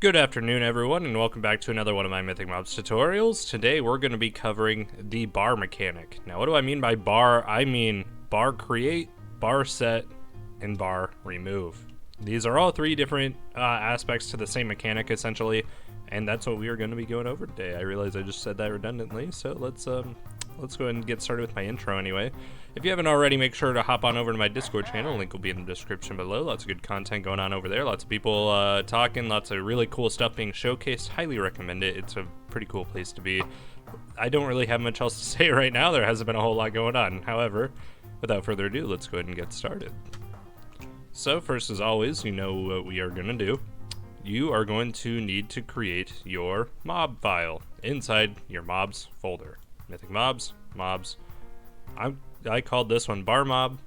Good afternoon, everyone, and welcome back to another one of my Mythic Mobs tutorials. Today we're going to be covering the bar mechanic. Now, what do I mean by bar? I mean bar create, bar set, and bar remove. These are all three different aspects to the same mechanic, essentially, and that's what we are going to be going over today. I realize I just said that redundantly, so let's go ahead and get started with my intro anyway. If you haven't already, make sure to hop on over to my Discord channel. Link will be in the description below. Lots of good content going on over there. Lots of people talking. Lots of really cool stuff being showcased. Highly recommend it. It's a pretty cool place to be. I don't really have much else to say right now. There hasn't been a whole lot going on. However, without further ado, let's go ahead and get started. So first, as always, you know what we are going to do. You are going to need to create your mob file inside your mobs folder. Mythic mobs. I called this one bar mob,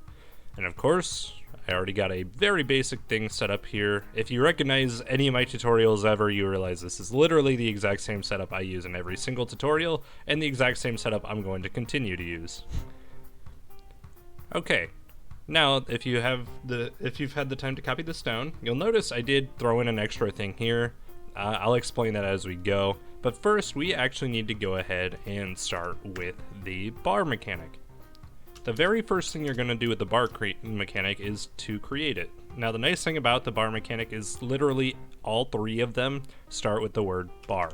and of course I already got a very basic thing set up here. If you recognize any of my tutorials ever, you realize this is literally the exact same setup I use in every single tutorial, and the exact same setup I'm going to continue to use. Okay, now if you've had the time to copy this down, you'll notice I did throw in an extra thing here. I'll explain that as we go, but first we actually need to go ahead and start with the bar mechanic. The very first thing you're going to do with the bar mechanic is to create it. Now, the nice thing about the bar mechanic is literally all three of them start with the word bar.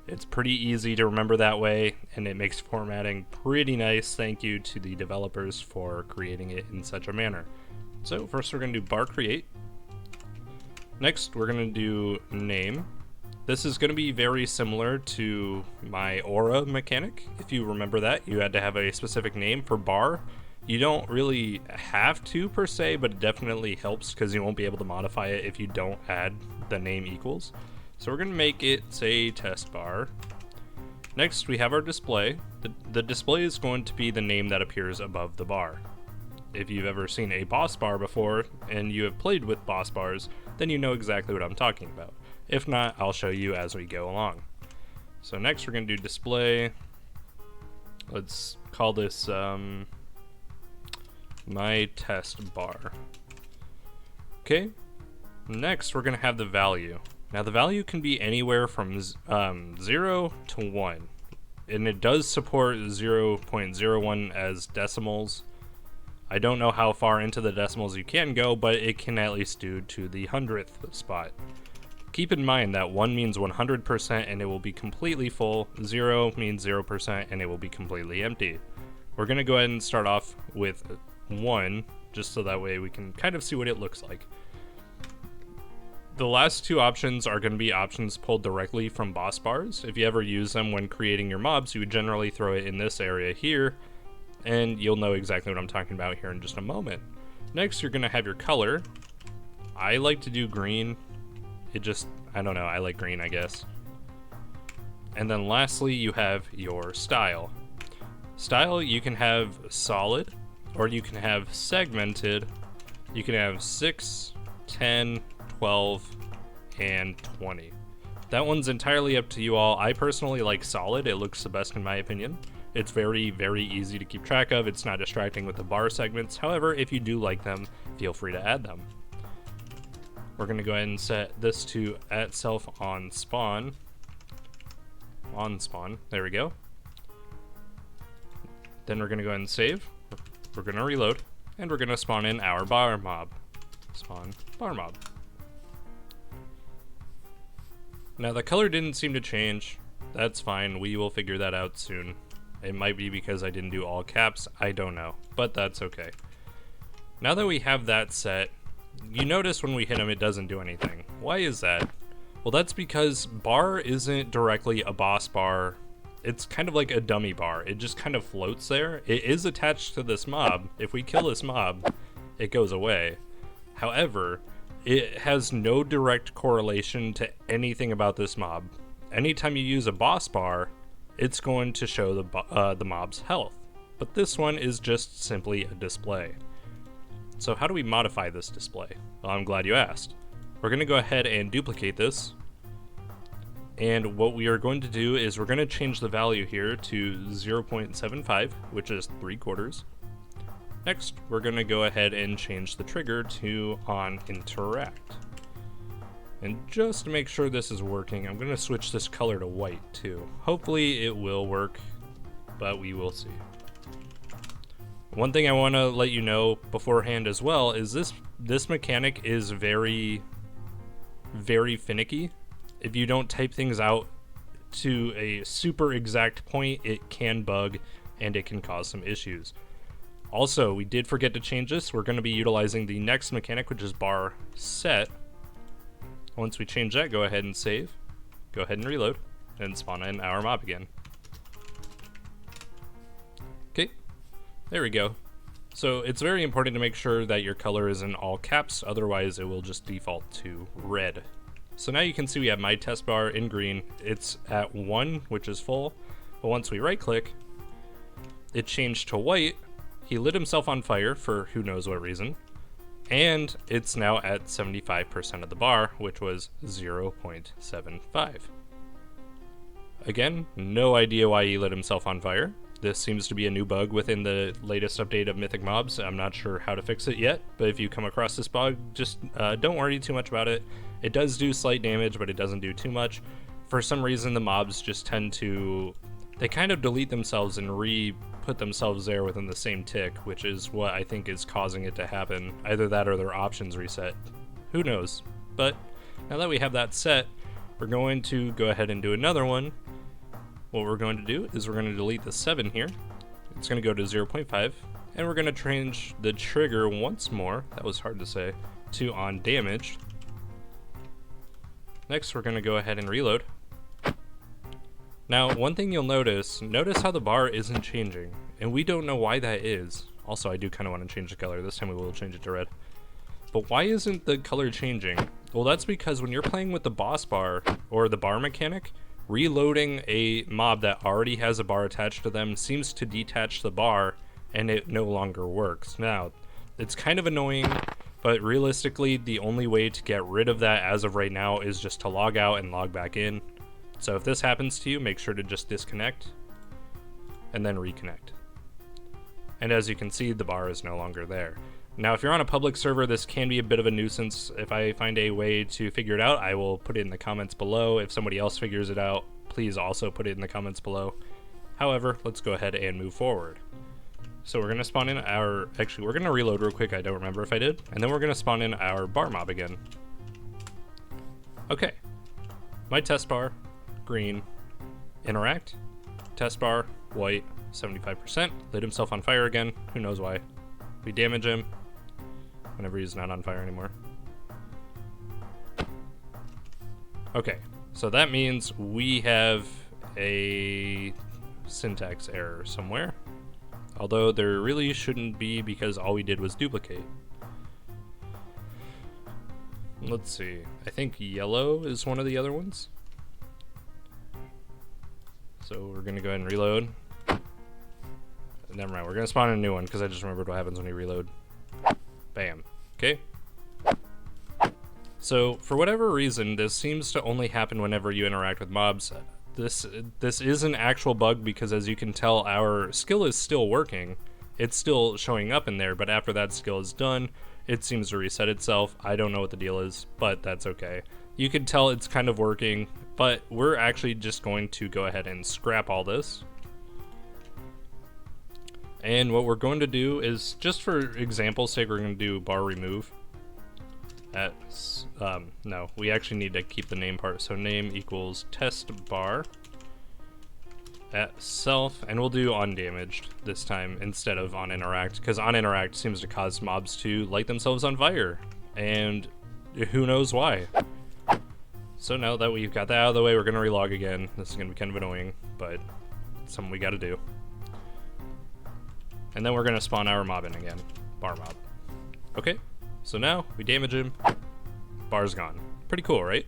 It's pretty easy to remember that way, and it makes formatting pretty nice. Thank you to the developers for creating it in such a manner. So first we're going to do bar create. Next we're going to do name. This is going to be very similar to my aura mechanic. If you remember that, you had to have a specific name for bar. You don't really have to per se, but it definitely helps because you won't be able to modify it if you don't add the name equals. So we're going to make it say test bar. Next we have our display. The display is going to be the name that appears above the bar. If you've ever seen a boss bar before and you have played with boss bars, then you know exactly what I'm talking about. If not, I'll show you as we go along. So next we're going to do display. Let's call this my test bar. Okay. Next we're going to have the value. Now the value can be anywhere from 0 to 1. And it does support 0.01 as decimals. I don't know how far into the decimals you can go, but it can at least do to the 100th spot. Keep in mind that 1 means 100% and it will be completely full, 0 means 0% and it will be completely empty. We're going to go ahead and start off with 1, just so that way we can kind of see what it looks like. The last two options are going to be options pulled directly from boss bars. If you ever use them when creating your mobs, you would generally throw it in this area here, and you'll know exactly what I'm talking about here in just a moment. Next, you're going to have your color. I like to do green. I don't know, I like green, I guess. And then lastly, you have your style. Style, you can have solid, or you can have segmented. You can have 6, 10, 12, and 20. That one's entirely up to you all. I personally like solid. It looks the best in my opinion. It's very, very easy to keep track of. It's not distracting with the bar segments. However, if you do like them, feel free to add them. We're going to go ahead and set this to @self on spawn. On spawn. There we go. Then we're going to go ahead and save. We're going to reload. And we're going to spawn in our bar mob. Spawn bar mob. Now the color didn't seem to change. That's fine. We will figure that out soon. It might be because I didn't do all caps. I don't know. But that's okay. Now that we have that set, you notice when we hit him, it doesn't do anything. Why is that? Well, that's because bar isn't directly a boss bar. It's kind of like a dummy bar. It just kind of floats there. It is attached to this mob. If we kill this mob, it goes away. However, it has no direct correlation to anything about this mob. Anytime you use a boss bar, it's going to show the mob's health. But this one is just simply a display. So how do we modify this display? Well, I'm glad you asked. We're going to go ahead and duplicate this. And what we are going to do is we're going to change the value here to 0.75, which is 3/4. Next, we're going to go ahead and change the trigger to on interact. And just to make sure this is working, I'm going to switch this color to white too. Hopefully it will work, but we will see. One thing I want to let you know beforehand as well is this mechanic is very, very finicky. If you don't type things out to a super exact point, it can bug and it can cause some issues. Also, we did forget to change this. We're going to be utilizing the next mechanic, which is bar set. Once we change that, go ahead and save. Go ahead and reload and spawn in our mob again. Okay, there we go. So it's very important to make sure that your color is in all caps, otherwise it will just default to red. So now you can see we have my test bar in green. It's at 1, which is full, but once we right click, it changed to white. He lit himself on fire for who knows what reason, and it's now at 75% of the bar, which was 0.75. Again, no idea why he lit himself on fire. This seems to be a new bug within the latest update of Mythic mobs. I'm not sure how to fix it yet, but if you come across this bug, just don't worry too much about it. It does do slight damage, but it doesn't do too much. For some reason, the mobs just tend to... they kind of delete themselves and re-put themselves there within the same tick, which is what I think is causing it to happen. Either that or their options reset. Who knows? But now that we have that set, we're going to go ahead and do another one. What we're going to do is we're going to delete the 7 here. It's going to go to 0.5, and we're going to change the trigger once more, that was hard to say, to on damaged. Next, we're going to go ahead and reload. Now, one thing you'll notice how the bar isn't changing, and we don't know why that is. Also, I do kind of want to change the color. This time we will change it to red. But why isn't the color changing? Well, that's because when you're playing with the boss bar, or the bar mechanic, reloading a mob that already has a bar attached to them seems to detach the bar, and it no longer works. Now, it's kind of annoying, but realistically, the only way to get rid of that as of right now is just to log out and log back in. So if this happens to you, make sure to just disconnect and then reconnect. And as you can see, the bar is no longer there. Now, if you're on a public server, this can be a bit of a nuisance. If I find a way to figure it out, I will put it in the comments below. If somebody else figures it out, please also put it in the comments below. However, let's go ahead and move forward. So we're going to spawn in our... actually, we're going to reload real quick. I don't remember if I did. And then we're going to spawn in our bar mob again. Okay. My test bar, green, interact, test bar, white, 75%, lit himself on fire again, who knows why. We damage him whenever he's not on fire anymore. Okay, so that means we have a syntax error somewhere, although there really shouldn't be because all we did was duplicate. Let's see, I think yellow is one of the other ones. So we're gonna go ahead and reload. Never mind, we're gonna spawn a new one because I just remembered what happens when you reload. Bam. Okay. So for whatever reason, this seems to only happen whenever you interact with mobs. This is an actual bug because, as you can tell, our skill is still working. It's still showing up in there, but after that skill is done, it seems to reset itself. I don't know what the deal is, but that's okay. You can tell it's kind of working, but we're actually just going to go ahead and scrap all this. And what we're going to do is, just for example's sake, we're going to do bar remove. No, we actually need to keep the name part. So name equals test bar at self, and we'll do undamaged this time instead of on interact, because on interact seems to cause mobs to light themselves on fire, and who knows why. So now that we've got that out of the way, we're going to relog again. This is going to be kind of annoying, but it's something we got to do. And then we're going to spawn our mob in again. Bar mob. Okay, so now we damage him. Bar's gone. Pretty cool, right?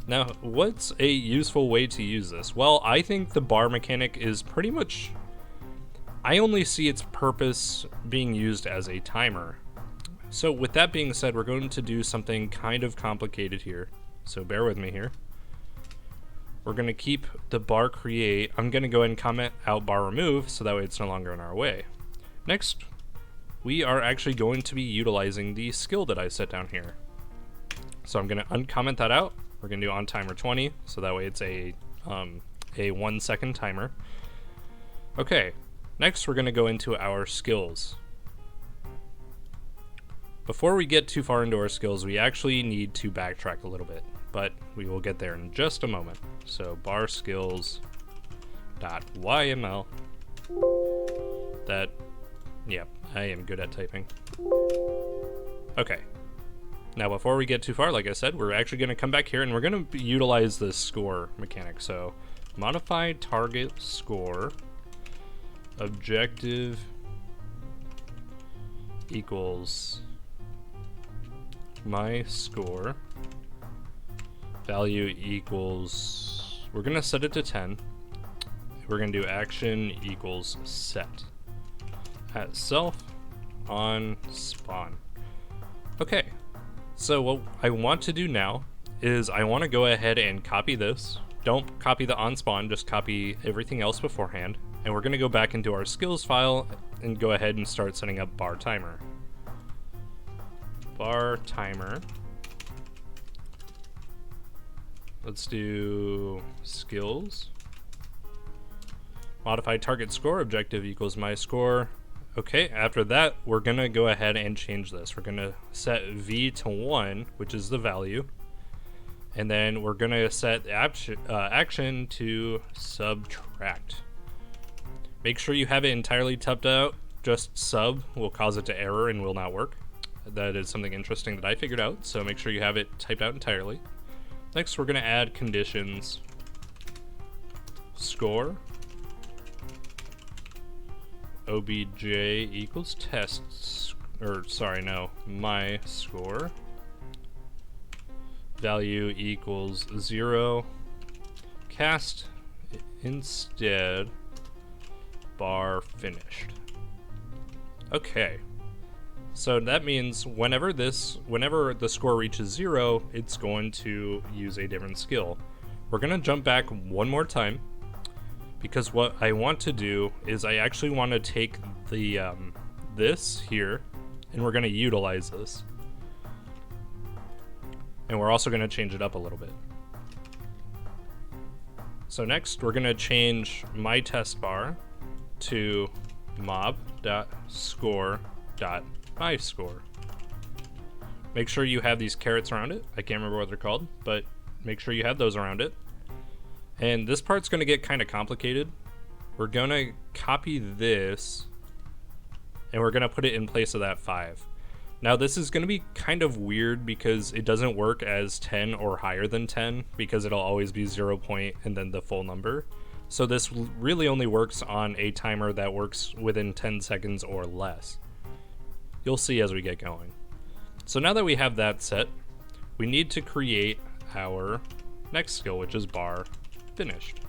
Now, what's a useful way to use this? Well, I think the bar mechanic is pretty much... I only see its purpose being used as a timer. So with that being said, we're going to do something kind of complicated here. So bear with me here. We're going to keep the bar create. I'm going to go ahead and comment out bar remove so that way it's no longer in our way. Next, we are actually going to be utilizing the skill that I set down here. So I'm gonna uncomment that out. We're gonna do on timer 20, so that way it's a 1 second timer. Okay, next we're gonna go into our skills. Before we get too far into our skills, we actually need to backtrack a little bit, but we will get there in just a moment. So bar skills .yml. Yeah, I am good at typing. Okay. Now before we get too far, like I said, we're actually going to come back here and we're going to utilize this score mechanic. So modify target score objective equals my score value equals, we're going to set it to 10. We're going to do action equals set at self on spawn. Okay, so what I want to do now is I want to go ahead and copy this. Don't copy the on spawn, just copy everything else beforehand. And we're going to go back into our skills file and go ahead and start setting up bar timer. Bar timer. Let's do skills. Modify target score objective equals my score. Okay, after that, we're gonna go ahead and change this. We're gonna set V to 1, which is the value. And then we're gonna set action to subtract. Make sure you have it entirely typed out. Just sub will cause it to error and will not work. That is something interesting that I figured out, so make sure you have it typed out entirely. Next, we're gonna add conditions. Score obj equals tests, or sorry, no, my score value equals 0, cast instead bar finished. Okay, so that means whenever the score reaches 0, it's going to use a different skill. We're gonna jump back one more time, because what I want to do is I actually want to take the this here, and we're going to utilize this. And we're also going to change it up a little bit. So next, we're going to change my test bar to mob.score.myscore. Make sure you have these carets around it. I can't remember what they're called, but make sure you have those around it. And this part's going to get kind of complicated. We're going to copy this, and we're going to put it in place of that 5. Now this is going to be kind of weird because it doesn't work as 10 or higher than 10, because it'll always be 0 point and then the full number. So this really only works on a timer that works within 10 seconds or less. You'll see as we get going. So now that we have that set, we need to create our next skill, which is bar finished.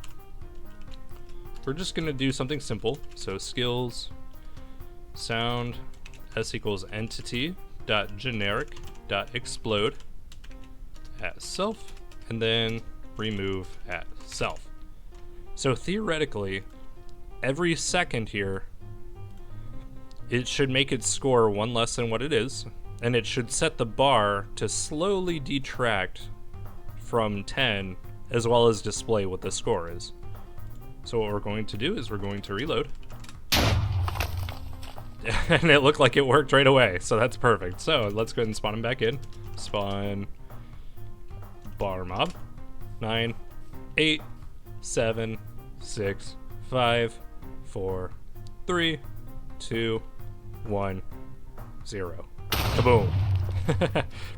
We're just going to do something simple. So skills sound s equals entity dot generic dot explode at self, and then remove at self. So theoretically, every second here, it should make its score 1 less than what it is, and it should set the bar to slowly detract from 10, as well as display what the score is. So what we're going to do is we're going to reload. And it looked like it worked right away, so that's perfect. So let's go ahead and spawn him back in. Spawn bar mob. 9, 8, 7, 6, 5, 4, 3, 2, 1, 0. Kaboom.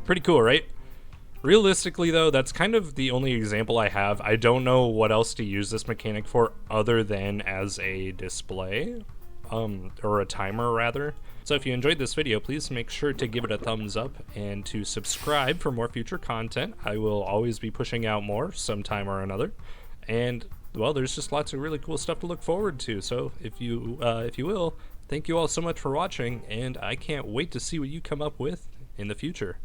Pretty cool, right? Realistically though, that's kind of the only example I have. I don't know what else to use this mechanic for other than as a display, or a timer rather. So if you enjoyed this video, please make sure to give it a thumbs up and to subscribe for more future content. I will always be pushing out more sometime or another. And well, there's just lots of really cool stuff to look forward to. So if you will, thank you all so much for watching, and I can't wait to see what you come up with in the future.